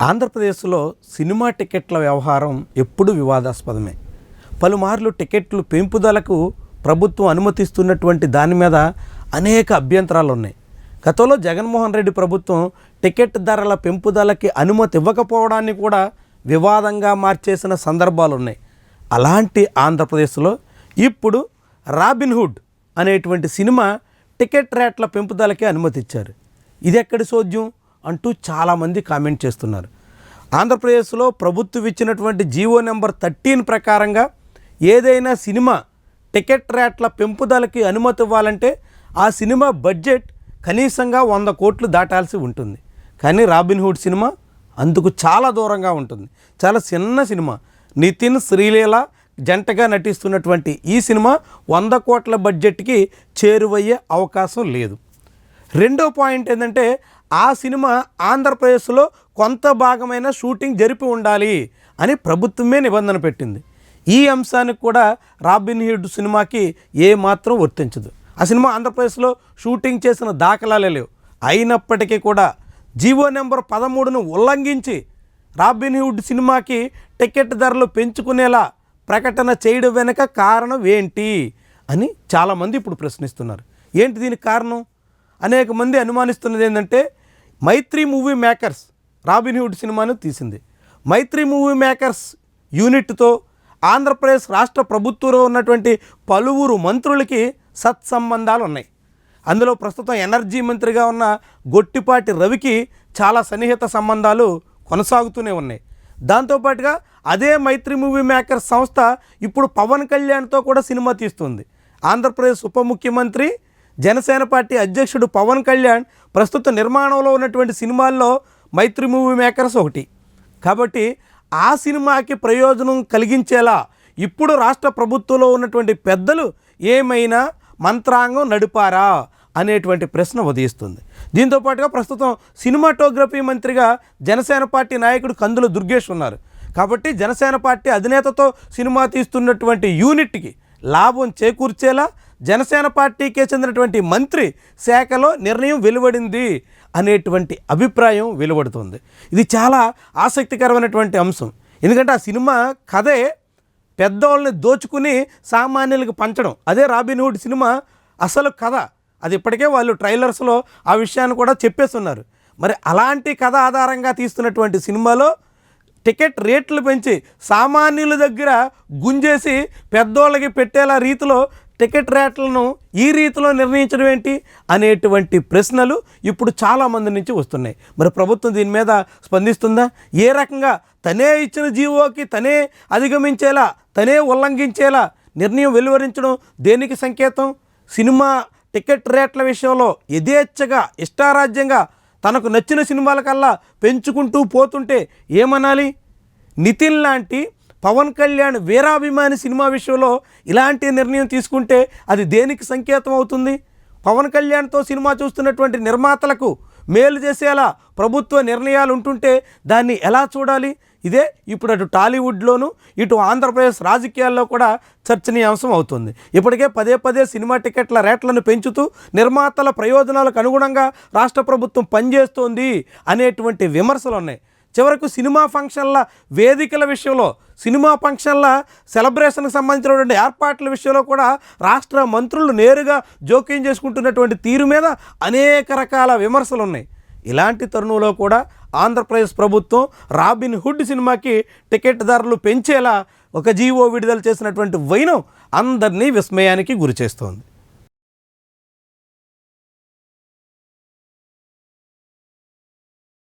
ఆంధ్రప్రదేశ్లో సినిమా టికెట్ల వ్యవహారం ఎప్పుడూ వివాదాస్పదమే. పలుమార్లు టికెట్లు పెంపుదలకు ప్రభుత్వం అనుమతిస్తున్నటువంటి దాని మీద అనేక అభ్యంతరాలు ఉన్నాయి. గతంలో జగన్మోహన్ రెడ్డి ప్రభుత్వం టికెట్ ధరల పెంపుదలకి అనుమతి ఇవ్వకపోవడాన్ని కూడా వివాదంగా మార్చేసిన సందర్భాలు ఉన్నాయి. అలాంటి ఆంధ్రప్రదేశ్లో ఇప్పుడు రాబిన్హుడ్ అనేటువంటి సినిమా టికెట్ రేట్ల పెంపుదలకి అనుమతి ఇచ్చారు. ఇది ఎక్కడి సోద్యం అంటూ చాలామంది కామెంట్ చేస్తున్నారు. ఆంధ్రప్రదేశ్లో ప్రభుత్వం ఇచ్చినటువంటి జీవో నెంబర్ 13 ప్రకారంగా ఏదైనా సినిమా టికెట్ రేట్ల పెంపుదలకి అనుమతి ఇవ్వాలంటే ఆ సినిమా బడ్జెట్ కనీసంగా 100 కోట్లు దాటాల్సి ఉంటుంది. కానీ రాబిన్హుడ్ సినిమా అందుకు చాలా దూరంగా ఉంటుంది. చాలా చిన్న సినిమా. నితిన్ శ్రీలీల జంటగా నటిస్తున్నటువంటి ఈ సినిమా 100 కోట్ల బడ్జెట్కి చేరువయ్యే అవకాశం లేదు. రెండో పాయింట్ ఏంటంటే ఆ సినిమా ఆంధ్రప్రదేశ్లో కొంత భాగమైన షూటింగ్ జరిపి ఉండాలి అని ప్రభుత్వమే నిబంధన పెట్టింది. ఈ అంశానికి కూడా రాబిన్హుడ్ సినిమాకి ఏమాత్రం వర్తించదు. ఆ సినిమా ఆంధ్రప్రదేశ్లో షూటింగ్ చేసిన దాఖలాలే లేవు. అయినప్పటికీ కూడా జీవో నెంబర్ 13ను ఉల్లంఘించి రాబిన్హుడ్ సినిమాకి టికెట్ ధరలు పెంచుకునేలా ప్రకటన చేయడం వెనుక కారణం ఏంటి అని చాలామంది ఇప్పుడు ప్రశ్నిస్తున్నారు. ఏంటి దీనికి కారణం? అనేక మంది అనుమానిస్తున్నది ఏంటంటే మైత్రి మూవీ మేకర్స్ రాబిన్హుడ్ సినిమాను తీసింది. మైత్రి మూవీ మేకర్స్ యూనిట్తో ఆంధ్రప్రదేశ్ రాష్ట్ర ప్రభుత్వంలో ఉన్నటువంటి పలువురు మంత్రులకి సత్సంబంధాలు ఉన్నాయి. అందులో ప్రస్తుతం ఎనర్జీ మంత్రిగా ఉన్న గొట్టిపాటి రవికి చాలా సన్నిహిత సంబంధాలు కొనసాగుతూనే ఉన్నాయి. దాంతోపాటుగా అదే మైత్రి మూవీ మేకర్స్ సంస్థ ఇప్పుడు పవన్ కళ్యాణ్తో కూడా సినిమా తీస్తుంది. ఆంధ్రప్రదేశ్ ఉప ముఖ్యమంత్రి జనసేన పార్టీ అధ్యక్షుడు పవన్ కళ్యాణ్ ప్రస్తుత నిర్మాణంలో ఉన్నటువంటి సినిమాల్లో మైత్రి మూవీ మేకర్స్ ఒకటి. కాబట్టి ఆ సినిమాకి ప్రయోజనం కలిగించేలా ఇప్పుడు రాష్ట్ర ప్రభుత్వంలో ఉన్నటువంటి పెద్దలు ఏమైనా మంత్రాంగం నడిపారా అనేటువంటి ప్రశ్న ఉదయిస్తుంది. దీంతోపాటుగా ప్రస్తుతం సినిమాటోగ్రఫీ మంత్రిగా జనసేన పార్టీ నాయకుడు కందుల దుర్గేష్ ఉన్నారు. కాబట్టి జనసేన పార్టీ అధినేతతో సినిమా తీస్తున్నటువంటి యూనిట్కి లాభం చేకూర్చేలా జనసేన పార్టీకే చెందినటువంటి మంత్రి శాఖలో నిర్ణయం వెలువడింది అనేటువంటి అభిప్రాయం వెలువడుతుంది. ఇది చాలా ఆసక్తికరమైనటువంటి అంశం. ఎందుకంటే ఆ సినిమా కథే పెద్దవాళ్ళని దోచుకుని సామాన్యులకు పంచడం. అదే రాబిన్హుడ్ సినిమా అసలు కథ. అది ఇప్పటికే వాళ్ళు ట్రైలర్స్లో ఆ విషయాన్ని కూడా చెప్పేస్తున్నారు. మరి అలాంటి కథ ఆధారంగా తీస్తున్నటువంటి సినిమాలో టికెట్ రేట్లు పెంచి సామాన్యుల దగ్గర గుంజేసి పెద్దోళ్ళకి పెట్టేలా రీతిలో టికెట్ రేట్లను ఈ రీతిలో నిర్ణయించడం ఏంటి అనేటువంటి ప్రశ్నలు ఇప్పుడు చాలామంది నుంచి వస్తున్నాయి. మరి ప్రభుత్వం దీని మీద స్పందిస్తుందా? ఏ రకంగా తనే ఇచ్చిన జీవోకి తనే అధిగమించేలా తనే ఉల్లంఘించేలా నిర్ణయం వెలువరించడం దేనికి సంకేతం? సినిమా టికెట్ రేట్ల విషయంలో యథేచ్ఛగా ఇష్టారాజ్యంగా తనకు నచ్చిన సినిమాలకల్లా పెంచుకుంటూ పోతుంటే ఏమనాలి? నితిన్ లాంటి పవన్ కళ్యాణ్ వీరాభిమాని సినిమా విషయంలో ఇలాంటి నిర్ణయం తీసుకుంటే అది దేనికి సంకేతం అవుతుంది? పవన్ కళ్యాణ్తో సినిమా చూస్తున్నటువంటి నిర్మాతలకు మేలు చేసేలా ప్రభుత్వ నిర్ణయాలు ఉంటుంటే దాన్ని ఎలా చూడాలి? ఇదే ఇప్పుడు అటు టాలీవుడ్లోను ఇటు ఆంధ్రప్రదేశ్ రాజకీయాల్లో కూడా చర్చనీయాంశం అవుతుంది. ఇప్పటికే పదే సినిమా టికెట్ల రేట్లను పెంచుతూ నిర్మాతల ప్రయోజనాలకు అనుగుణంగా రాష్ట్ర ప్రభుత్వం పనిచేస్తోంది అనేటువంటి విమర్శలు ఉన్నాయి. చివరకు సినిమా ఫంక్షన్ల వేదికల విషయంలో సినిమా ఫంక్షన్ల సెలబ్రేషన్కి సంబంధించినటువంటి ఏర్పాట్ల విషయంలో కూడా రాష్ట్ర మంత్రులు నేరుగా జోక్యం చేసుకుంటున్నటువంటి తీరు మీద అనేక రకాల విమర్శలు ఉన్నాయి. ఇలాంటి తరుణంలో కూడా ఆంధ్రప్రదేశ్ ప్రభుత్వం రాబిన్హుడ్ సినిమాకి టికెట్ ధరలు పెంచేలా ఒక జీవో విడుదల చేసినటువంటి వైనం అందరినీ విస్మయానికి గురిచేస్తోంది.